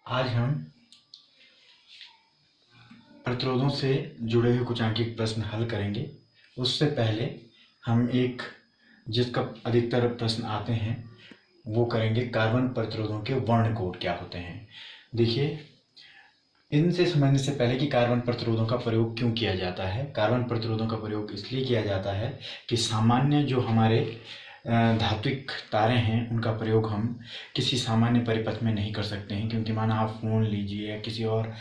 आज हम प्रतिरोधों से जुड़े हुए कुछ आंकिक प्रश्न हल करेंगे। उससे पहले हम एक जिसका अधिकतर प्रश्न आते हैं वो करेंगे, कार्बन प्रतिरोधों के वर्ण कोड क्या होते हैं। देखिए, इनसे समझने से पहले कि कार्बन प्रतिरोधों का प्रयोग क्यों किया जाता है। कार्बन प्रतिरोधों का प्रयोग इसलिए किया जाता है कि सामान्य जो हमारे धात्विक तारे हैं उनका प्रयोग हम किसी सामान्य परिपथ में नहीं कर सकते हैं, क्योंकि माना आप फ़ोन लीजिए या किसी और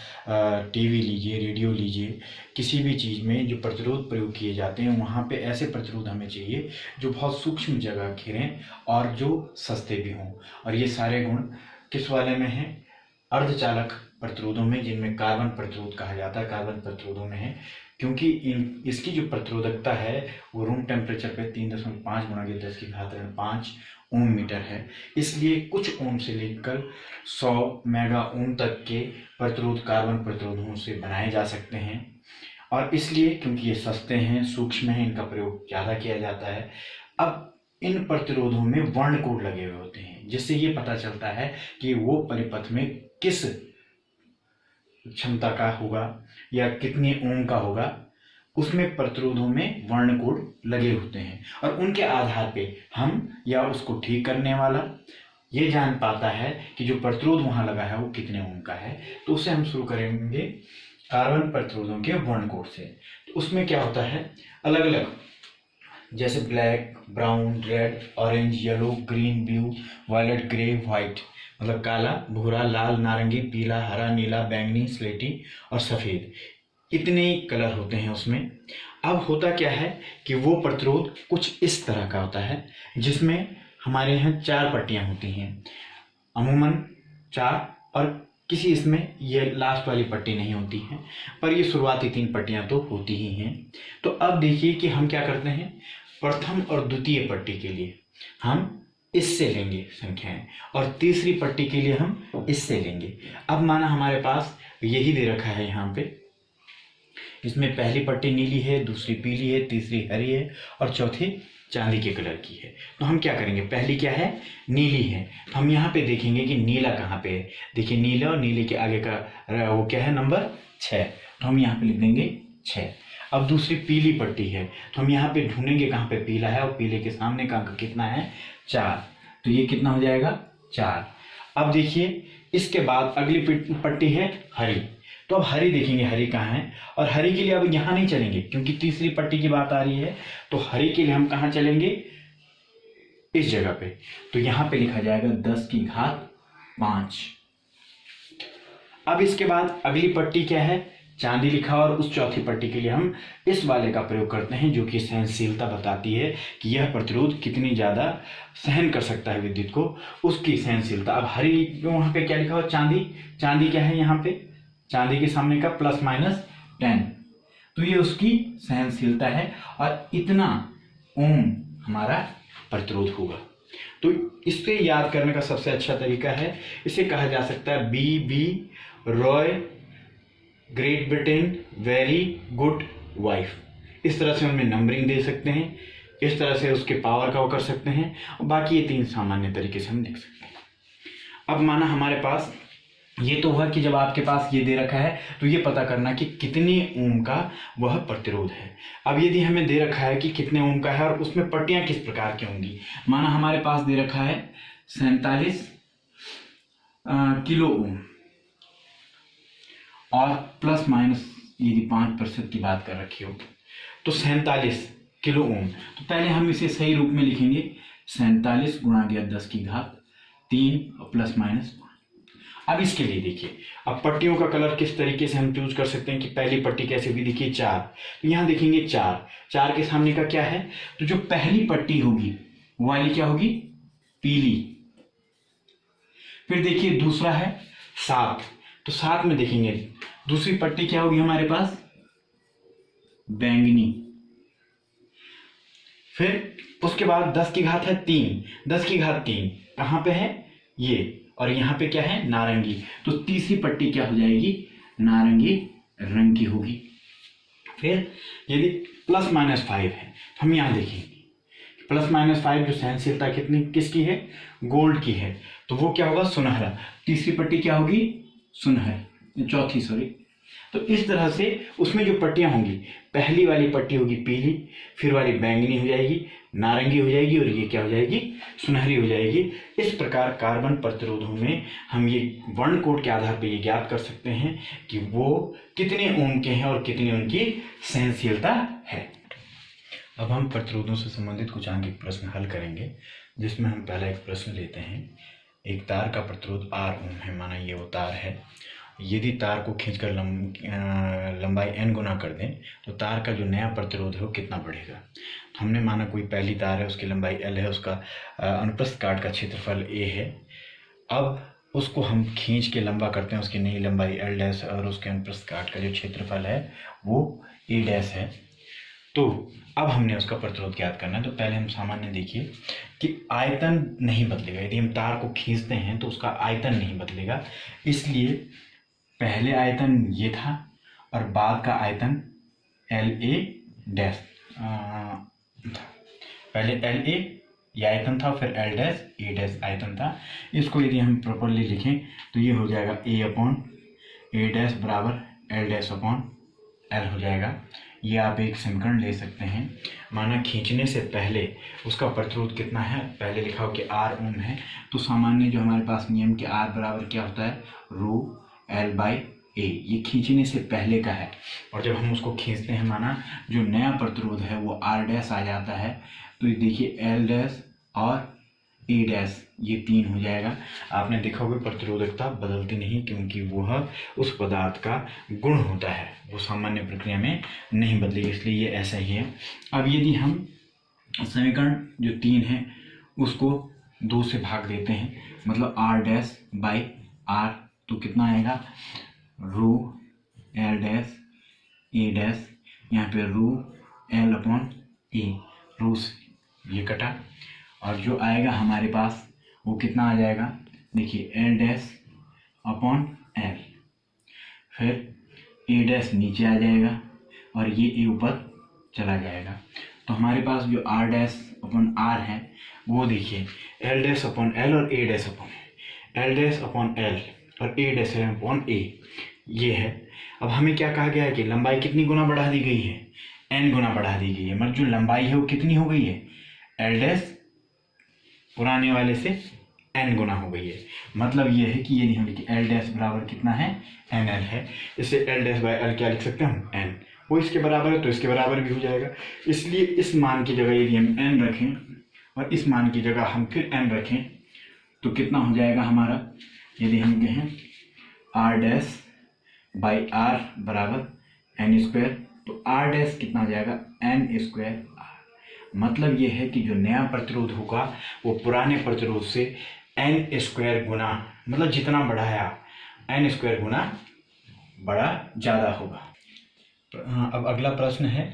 टीवी लीजिए, रेडियो लीजिए, किसी भी चीज़ में जो प्रतिरोध प्रयोग किए जाते हैं वहाँ पे ऐसे प्रतिरोध हमें चाहिए जो बहुत सूक्ष्म जगह घेरें और जो सस्ते भी हों। और ये सारे गुण किस वाले में हैं? अर्धचालक प्रतिरोधों में, जिनमें कार्बन प्रतिरोध कहा जाता है, कार्बन प्रतिरोधों में है, क्योंकि इसकी जो प्रतिरोधकता है वो रूम टेम्परेचर पे 3.5 गुणा के 10⁵ ओम मीटर है। इसलिए कुछ ओम से लेकर 100 मेगा ओम तक के प्रतिरोध कार्बन प्रतिरोधों से बनाए जा सकते हैं। और इसलिए क्योंकि ये सस्ते हैं, सूक्ष्म हैं, इनका प्रयोग ज़्यादा किया जाता है। अब इन प्रतिरोधों में वर्ण कोड लगे हुए होते हैं, जिससे ये पता चलता है कि वो परिपथ में किस क्षमता का होगा या कितने ओम का होगा। उसमें प्रतिरोधों में वर्ण कोड लगे होते हैं और उनके आधार पे हम या उसको ठीक करने वाला ये जान पाता है कि जो प्रतिरोध वहां लगा है वो कितने ओम का है। तो उससे हम शुरू करेंगे कार्बन प्रतिरोधों के वर्ण कोड से। तो उसमें क्या होता है, अलग अलग, जैसे black, brown, red, orange, yellow, green, blue, violet, grey, white, मतलब काला, भूरा, लाल, नारंगी, पीला, हरा, नीला, बैंगनी, स्लेटी और सफ़ेद। इतने कलर होते हैं उसमें। अब होता क्या है कि वो प्रतिरोध कुछ इस तरह का होता है, जिसमें हमारे यहाँ 4 पट्टियाँ होती हैं, अमूमन 4, और किसी इसमें ये लास्ट वाली पट्टी नहीं होती है, पर ये शुरुआती 3 पट्टियाँ तो होती ही हैं। तो अब देखिए कि हम क्या करते हैं, प्रथम और द्वितीय पट्टी के लिए हम इससे लेंगे संख्याएं और तीसरी पट्टी के लिए हम इससे लेंगे। अब माना हमारे पास यही दे रखा है यहाँ पे, इसमें पहली पट्टी नीली है, दूसरी पीली है, तीसरी हरी है और चौथी चांदी के कलर की है। तो हम क्या करेंगे, पहली क्या है, नीली है, तो हम यहाँ पे देखेंगे कि नीला कहाँ पे है। देखिए, नीला और नीले के आगे का वो क्या है, नंबर 6, तो हम यहाँ पे लिख देंगे 6। अब दूसरी पीली पट्टी है, तो हम यहाँ पे ढूंढेंगे कहाँ पे पीला है, और पीले के सामने का अंक कितना है, 4, तो ये कितना हो जाएगा, 4। अब देखिए, इसके बाद अगली पट्टी है हरी, तो अब हरी देखेंगे हरी कहाँ है, और हरी के लिए अब यहाँ नहीं चलेंगे क्योंकि तीसरी पट्टी की बात आ रही है। तो हरी के लिए हम कहाँ चलेंगे, इस जगह पे, तो यहाँ पे लिखा जाएगा 10⁵5। अब इसके बाद अगली पट्टी क्या है, चांदी लिखा, और उस चौथी पट्टी के लिए हम इस वाले का प्रयोग करते हैं, जो कि सहनशीलता बताती है कि यह प्रतिरोध कितनी ज़्यादा सहन कर सकता है विद्युत को, उसकी सहनशीलता। अब हरी वहाँ पे क्या लिखा हुआ, चांदी, चांदी क्या है यहाँ पे, चांदी के सामने का +-10, तो ये उसकी सहनशीलता है और इतना ओम हमारा प्रतिरोध होगा। तो इससे याद करने का सबसे अच्छा तरीका है, इसे कहा जा सकता है BB Roy great Britain very good wife. इस तरह से उनमें नंबरिंग दे सकते हैं, इस तरह से उसके पावर का वो कर सकते हैं, और बाकी ये 3 सामान्य तरीके से हम देख सकते हैं। अब माना हमारे पास ये तो हुआ कि जब आपके पास ये दे रखा है तो ये पता करना कि कितने ओम का वह प्रतिरोध है। अब यदि हमें दे रखा है कि कितने ओम का है और उसमें पट्टियां किस प्रकार की होंगी, माना हमारे पास दे रखा है 47 किलो ओम, और ± यदि 5% की बात कर रखी हो तो 47 किलो ओम। तो पहले हम इसे सही रूप में लिखेंगे, 47 × 10⁵3 और ±5। अब इसके लिए देखिए, अब पट्टियों का कलर किस तरीके से हम चूज कर सकते हैं कि पहली पट्टी कैसे होगी, देखिए 4, तो यहाँ देखेंगे 4 के सामने का क्या है, तो जो पहली पट्टी होगी वो वाली क्या होगी, पीली। फिर देखिए दूसरा है 7, तो 7 में देखेंगे दूसरी पट्टी क्या होगी हमारे पास, बैंगनी। फिर उसके बाद 10⁵3, 10⁵3 कहाँ पे है, ये, और यहाँ पे क्या है, नारंगी। तो तीसरी पट्टी क्या हो जाएगी, नारंगी रंग की होगी। फिर यदि ±5 है तो हम यहाँ देखेंगे +-5 जो सहनशीलता कितनी किसकी है, गोल्ड की है, तो वो क्या होगा, सुनहरा। तीसरी पट्टी क्या होगी, सुनहरी, चौथी सॉरी। तो इस तरह से उसमें जो पट्टियां होंगी, पहली वाली पट्टी होगी पीली, फिर वाली बैंगनी हो जाएगी, नारंगी हो जाएगी, और ये क्या हो जाएगी, सुनहरी हो जाएगी। इस प्रकार कार्बन प्रतिरोधों में हम ये वर्ण कोड के आधार पर ये ज्ञात कर सकते हैं कि वो कितने ओम के हैं और कितनी उनकी सहनशीलता है। अब हम प्रतिरोधों से संबंधित कुछ आंगिक प्रश्न हल करेंगे, जिसमें हम पहला एक प्रश्न लेते हैं। एक तार का प्रतिरोध R ओम है, माना ये वो तार है। यदि तार को खींचकर लंबाई n गुना कर दें तो तार का जो नया प्रतिरोध है वो कितना बढ़ेगा। हमने माना कोई पहली तार है, उसकी लंबाई L है, उसका अनुप्रस्थ काट का क्षेत्रफल A है। अब उसको हम खींच के लंबा करते हैं, उसकी नई लंबाई L डैश और उसके अनुप्रस्थ काट का जो क्षेत्रफल है वो A डैश है। तो अब हमने उसका प्रतिरोध ज्ञात करना है। तो पहले हम सामान्य देखिए कि आयतन नहीं बदलेगा। यदि हम तार को खींचते हैं तो उसका आयतन नहीं बदलेगा, इसलिए पहले आयतन ये था और बाद का आयतन LA डैश था। पहले LA ये आयतन था, फिर L डैश A डैश आयतन था। इसको यदि हम प्रॉपरली लिखें तो ये हो जाएगा A डैश बराबर L डैश L हो जाएगा। ये आप एक समीकरण ले सकते हैं। माना खींचने से पहले उसका प्रतिरोध कितना है, पहले लिखा हो कि R ओम है, तो सामान्य जो हमारे पास नियम के R बराबर क्या होता है, रो L/A। ये खींचने से पहले का है, और जब हम उसको खींचते हैं माना जो नया प्रतिरोध है वो R डैश आ जाता है। तो ये देखिए L डैश और A डैश ये 3 हो जाएगा। आपने देखा होगा प्रतिरोधकता बदलती नहीं, क्योंकि वह उस पदार्थ का गुण होता है, वो सामान्य प्रक्रिया में नहीं बदलेगी, इसलिए ये ऐसा ही है। अब यदि हम समीकरण जो 3 है उसको 2 से भाग देते हैं, मतलब R डैश बाई R, तो कितना आएगा, रो L डैश A डैश, यहाँ पे रो L/A, रो से ये कटा, और जो आएगा हमारे पास वो कितना आ जाएगा, देखिए L डैश अपॉन L, फिर A डैश नीचे आ जाएगा और ये A ऊपर चला जाएगा। तो हमारे पास जो R डैश अपॉन R है वो देखिए L डैश अपॉन L और A dash upon L dash upon L और A डैश अपॉन A ये है। अब हमें क्या कहा गया है कि लंबाई कितनी गुना बढ़ा दी गई है, n गुना बढ़ा दी गई है। मतलब जो लंबाई है वो कितनी हो गई है, L डैश पुराने वाले से n गुना हो गई है। मतलब ये है कि यदि हम लिखे L डैश बराबर कितना है, NL है, इससे L डैश बाई L क्या लिख सकते हैं हम, n। वो इसके बराबर है तो इसके बराबर भी हो जाएगा, इसलिए इस मान की जगह यदि हम n रखें और इस मान की जगह हम फिर n रखें तो कितना हो जाएगा हमारा, यदि हम कहें R डैश बाई R बराबर n स्क्वायर, तो R डैश कितना हो जाएगा, n स्क्वायर R। मतलब ये है कि जो नया प्रतिरोध होगा वो पुराने प्रतिरोध से n स्क्वायर गुना, मतलब जितना बढ़ाया n स्क्वायर गुना बड़ा ज़्यादा होगा। अब अगला प्रश्न है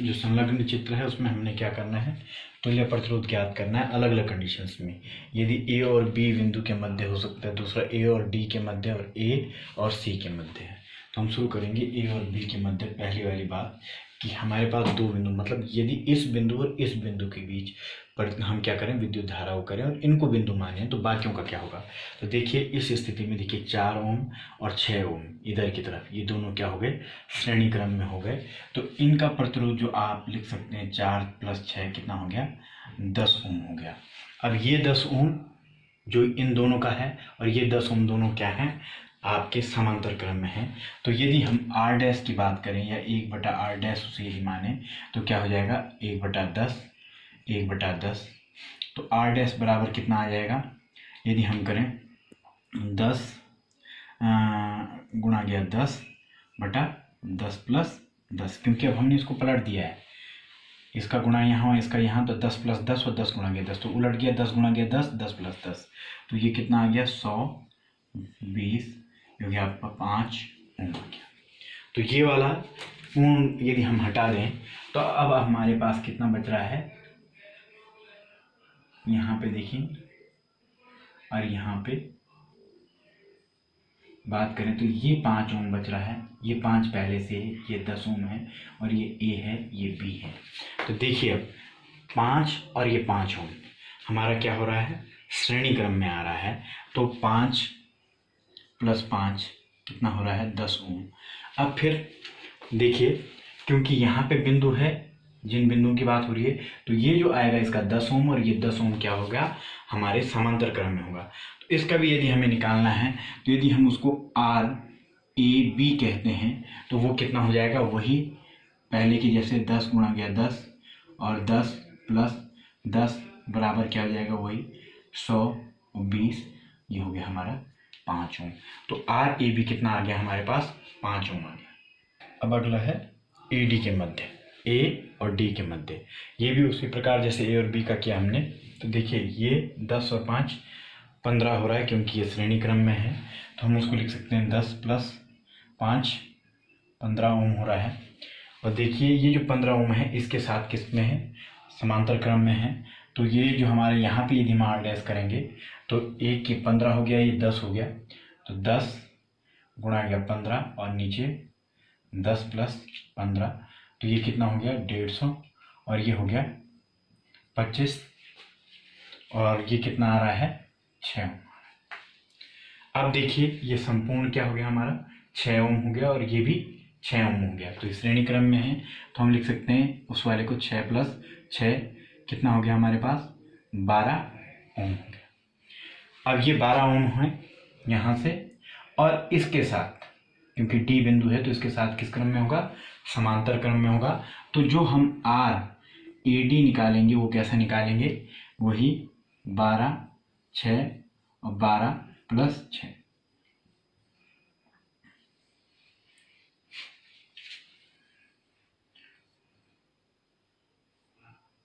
जो संलग्न चित्र है, उसमें हमने क्या करना है, तुल्य प्रतिरोध ज्ञात करना है अलग अलग कंडीशंस में। यदि A और B बिंदु के मध्य हो सकता है, दूसरा A और D के मध्य, और A और C के मध्य है। तो हम शुरू करेंगे A और B के मध्य। पहली वाली बात कि हमारे पास दो बिंदु, मतलब यदि इस बिंदु और इस बिंदु के बीच पर हम क्या करें, विद्युत धारा को करें और इनको बिंदु माने, तो बाकियों का क्या होगा। तो देखिए इस स्थिति में देखिए 4 ओम और 6 ओम इधर की तरफ, ये दोनों क्या हो गए, श्रेणी क्रम में हो गए। तो इनका प्रतिरोध जो आप लिख सकते हैं 4 + 6 कितना हो गया, 10 ओम हो गया। अब ये 10 ओम जो इन दोनों का है और ये 10 ओम दोनों क्या है, आपके समांतर क्रम में है। तो यदि हम R डैश की बात करें या 1/R डैश उसे यदि माने तो क्या हो जाएगा, 1/10 1/10। तो R डैश बराबर कितना आ जाएगा, यदि हम करें 10 गुणा गया 10/10 + 10, क्योंकि अब हमने इसको पलट दिया है, इसका गुणा यहाँ इसका यहाँ, तो 10 + 10 और 10 गुणा गया 10, तो उलट गया 10 गुणा गया 10, 10 + 10, तो ये कितना आ गया 120, जो कि आपका 5 ओम आ गया। तो ये वाला पूर्ण यदि हम हटा दें तो अब हमारे पास कितना बच रहा है, यहाँ पे देखिए, और यहाँ पे बात करें तो ये 5 ओम बच रहा है, ये 5 पहले से है, ये 10 ओम है, और ये A है, ये B है। तो देखिए अब 5 और ये 5 ओम हमारा क्या हो रहा है, श्रेणी क्रम में आ रहा है। तो 5 प्लस 5 कितना हो रहा है 10 ओम। अब फिर देखिए, क्योंकि यहाँ पे बिंदु है, जिन बिंदुओं की बात हो रही है, तो ये जो आएगा इसका 10 ओम और ये 10 ओम क्या होगा हमारे समांतर क्रम में होगा। तो इसका भी यदि हमें निकालना है तो यदि हम उसको आर ए बी कहते हैं तो वो कितना हो जाएगा, वही पहले की जैसे 10 गुणा गया 10 और 10 प्लस 10 बराबर क्या हो जाएगा, वही 100 और 20, ये हो गया हमारा 5 ओम। तो आर ए बी कितना आ गया हमारे पास, 5 ओम आ गया। अब अगला है ए डी के मध्य, ए और डी के मध्य। ये भी उसी प्रकार जैसे ए और बी का किया हमने। तो देखिए ये 10 और 5 15 हो रहा है, क्योंकि ये श्रेणी क्रम में है, तो हम उसको लिख सकते हैं 10 प्लस 5 15 ओम हो रहा है। और देखिए ये जो 15 ओम है इसके साथ किस में है, समांतर क्रम में है। तो ये जो हमारे यहाँ पे यदि हम आर डैश करेंगे तो एक की 15 हो गया, ये 10 हो गया, तो 10 गुणा गया 15 और नीचे 10 प्लस 15, तो ये कितना हो गया 150 और ये हो गया 25 और ये कितना आ रहा है 6 ओम। अब देखिए ये संपूर्ण क्या हो गया हमारा 6 ओम हो गया और ये भी 6 ओम हो गया। तो इस श्रेणी क्रम में है तो हम लिख सकते हैं उस वाले को 6 प्लस 6 कितना हो गया हमारे पास 12 ओम हो गया। अब ये 12 ओम है यहाँ से, और इसके साथ क्योंकि डी बिंदु है तो इसके साथ किस क्रम में होगा, समांतर क्रम में होगा। तो जो हम आर ए डी निकालेंगे वो कैसे निकालेंगे, वही 12 6 और 12 प्लस 6,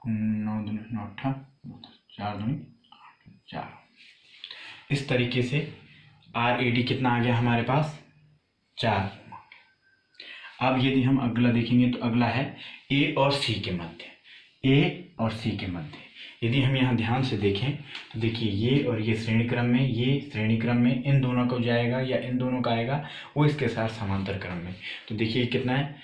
नौ दूनी 8, 4 दूनी 4। इस तरीके से आर ए डी कितना आ गया हमारे पास 4। अब यदि हम अगला देखेंगे तो अगला है ए और सी के मध्य, ए और सी के मध्य। यदि हम यहाँ ध्यान से देखें तो देखिए ये और ये श्रेणी क्रम में, ये श्रेणी क्रम में इन दोनों को जाएगा या इन दोनों का आएगा, वो इसके साथ समांतर क्रम में। तो देखिए कितना है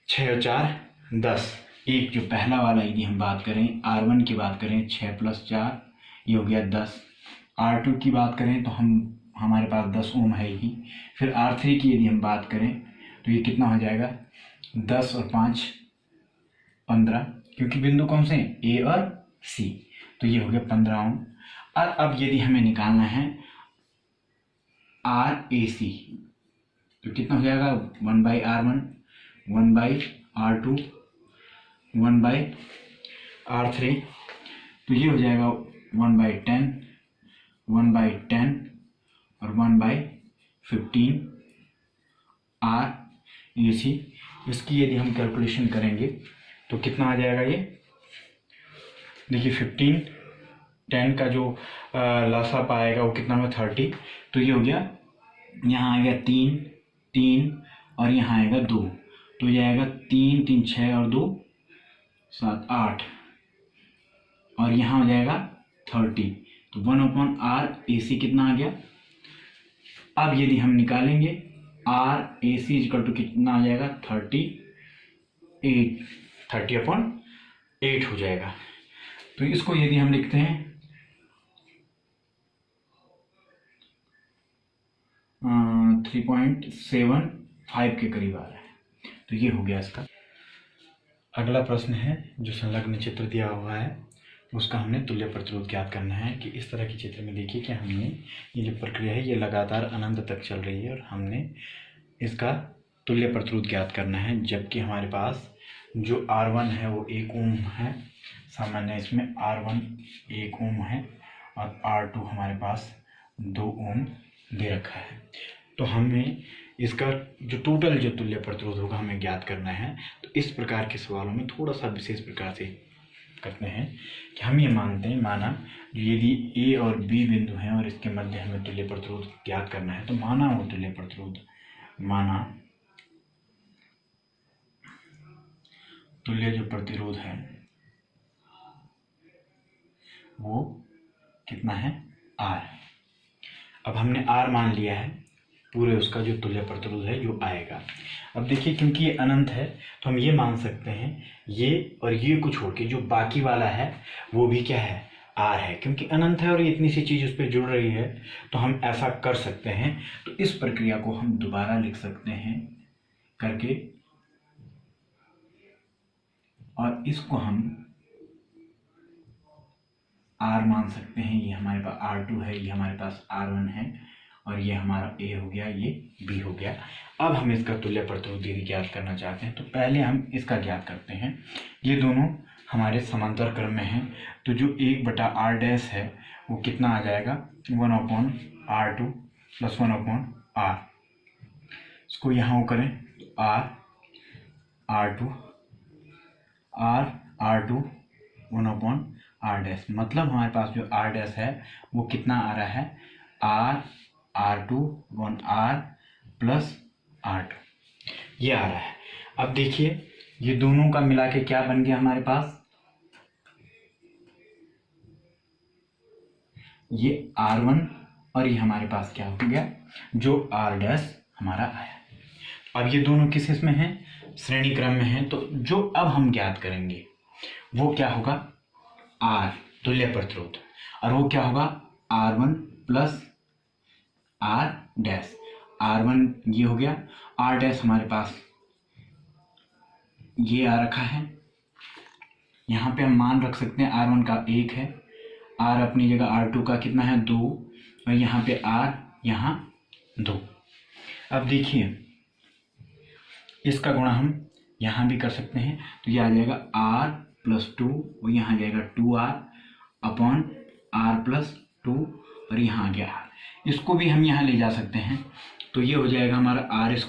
6 और 4 10। एक जो पहला वाला यदि हम बात करें R1 की बात करें 6 प्लस 4 ये हो गया 10। R2 की बात करें तो हमारे पास 10 ओम है ही। फिर R3 की यदि हम बात करें तो ये कितना हो जाएगा 10 और 5 15, क्योंकि बिंदु कौन से हैं ए और सी, तो ये हो गया 15 ओम। और अब यदि हमें निकालना है आर ए सी तो कितना हो जाएगा 1/R1 1/R2 1/R3, तो ये हो जाएगा 1/10 1/10 और 1/15 आर ए सी। इसकी यदि हम कैलकुलेशन करेंगे तो कितना आ जाएगा, ये देखिए 15 10 का जो लसाप आएगा वो कितना होगा 30, तो ये हो गया, यहाँ आएगा 3 3 और यहाँ आएगा 2, तो ये आएगा 3 3 6 और 2 7 8 और यहाँ हो जाएगा 30, तो 1/R कितना आ गया। अब यदि हम निकालेंगे RAC इक्वल टू कितना आ जाएगा 30/8 हो जाएगा। तो इसको यदि हम लिखते हैं 3.75 के करीब आ रहा है, तो ये हो गया इसका। अगला प्रश्न है जो संलग्न चित्र दिया हुआ है उसका हमने तुल्य प्रतिरोध ज्ञात करना है। कि इस तरह के चित्र में देखिए कि हमने ये जो प्रक्रिया है ये लगातार अनंत तक चल रही है और हमने इसका तुल्य प्रतिरोध ज्ञात करना है, जबकि हमारे पास जो R1 है वो 1 ओम है, सामान्य इसमें R1 1 ओम है और R2 हमारे पास 2 ओम दे रखा है। तो हमें इसका जो टोटल जो तुल्य प्रतिरोध होगा हमें ज्ञात करना है। तो इस प्रकार के सवालों में थोड़ा सा विशेष प्रकार से करते हैं कि हम ये मानते हैं, माना यदि ए और बी बिंदु हैं और इसके मध्य हमें तुल्य प्रतिरोध ज्ञात करना है, तो माना वो तुल्य प्रतिरोध, माना तुल्य जो प्रतिरोध है वो कितना है R। अब हमने R मान लिया है, पूरे उसका जो तुल्य प्रतिरोध है जो आएगा। अब देखिए क्योंकि ये अनंत है तो हम ये मान सकते हैं ये और ये को छोड़ के जो बाकी वाला है वो भी क्या है आर है, क्योंकि अनंत है और ये इतनी सी चीज़ उस पर जुड़ रही है, तो हम ऐसा कर सकते हैं। तो इस प्रक्रिया को हम दोबारा लिख सकते हैं करके, और इसको हम आर मान सकते हैं। ये हमारे पास R2 है, ये हमारे पास R1 है, और ये हमारा A हो गया, ये B हो गया। अब हम इसका तुल्य प्रतिरोध यदि ज्ञात करना चाहते हैं तो पहले हम इसका ज्ञात करते हैं। ये दोनों हमारे समांतर क्रम में हैं, तो जो 1/r डैश है वो कितना आ जाएगा, 1/r2 + 1/r। इसको यहाँ वो करें तो r2 r2 1/r डैश, मतलब हमारे पास जो r डैश है वो कितना आ रहा है, r2 1r + r2, ये आ रहा है। अब देखिए ये दोनों का मिला के क्या बन गया हमारे पास, ये R1 और ये हमारे पास क्या हो गया, जो R डैश हमारा आया। अब ये दोनों किस इसमें हैं, श्रेणी क्रम में हैं, तो जो अब हम ज्ञात करेंगे वो क्या होगा, R तुल्य प्रतिरोध, और वो क्या होगा R1 + R डैश। R1 ये हो गया, R डैश हमारे पास ये आ रखा है, यहाँ पे हम मान रख सकते हैं R1 का 1 है, R अपनी जगह R2 का कितना है 2, और यहाँ पे R यहाँ 2। अब देखिए इसका गुणा हम यहाँ भी कर सकते हैं, तो ये आ जाएगा R + 2, और यहाँ आ जाएगा 2R/R + 2, और यहाँ आ गया R। इसको भी हम यहाँ ले जा सकते हैं, तो ये हो जाएगा हमारा R² +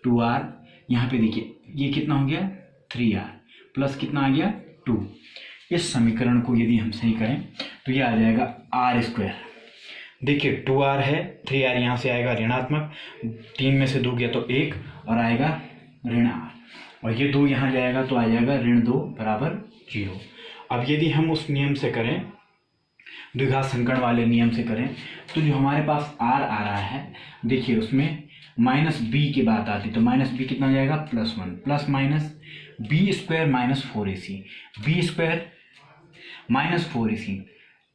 2R। यहाँ पे देखिए ये कितना हो गया 3R प्लस कितना आ गया 2। इस समीकरण को यदि हम सही करें तो ये आ जाएगा R²। देखिए 2R है, 3R यहाँ से आएगा ऋणात्मक, 3 में से 2 गया तो 1 और आएगा ऋण R, और ये 2 यहाँ जाएगा तो आ जाएगा ऋण 2 = 0। अब यदि हम उस नियम से करें, द्विघात संकरण वाले नियम से करें, तो जो हमारे पास R आ रहा है, देखिए उसमें -b की बात आती, तो -b कितना हो जाएगा +1 plus minus b² - 4ac, b² - 4ac,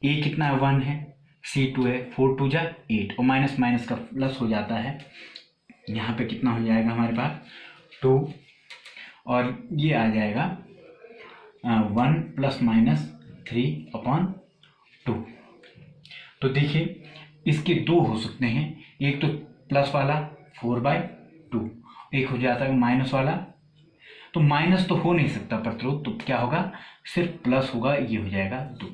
a कितना है 1 है, c 2 है, 4 2 = 8, और माइनस माइनस का प्लस हो जाता है, यहाँ पे कितना हो जाएगा हमारे पास 2, और ये आ जाएगा 1 ± 3/2। तो देखिए इसके दो हो सकते हैं, एक तो प्लस वाला 4/2, एक हो जाता है माइनस वाला, तो माइनस तो हो नहीं सकता प्रतिरोध, तो क्या होगा सिर्फ प्लस होगा, ये हो जाएगा 2।